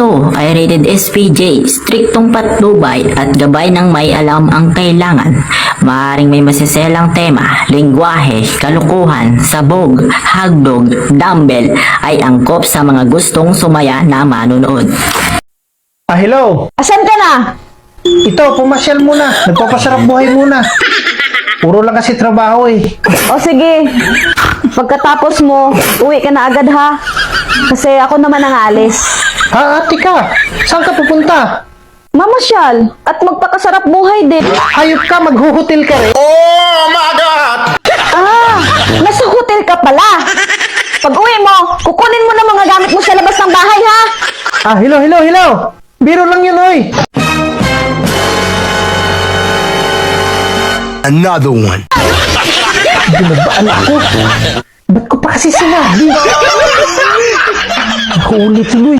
Ito ay rated SPJ, striktong patnubay at gabay ng may alam ang kailangan. Maaring may masiselang tema, lingwahe, kalukuhan, sabog, hagdog, dumbbell ay angkop sa mga gustong sumaya na manunood. Hello. Asan ka na? Ito, pumasyal muna. Nagpapasarap buhay muna. Puro lang kasi trabaho eh. O sige, pagkatapos mo, uwi ka na agad ha. Kasi ako naman ang alis. Ate ka. Saan ka pupunta? Mamasyal at magpakasarap buhay din. Hayop ka, maghuhotel ka rin. Nasa hotel ka pala. Pag uwi mo, kukunin mo na mga gamit mo sa labas ng bahay ha. Hello. Biro lang yun, oy. Another one. Binabaan ako. Ba't ko pa kasi sinabi? Nakuulit tuloy.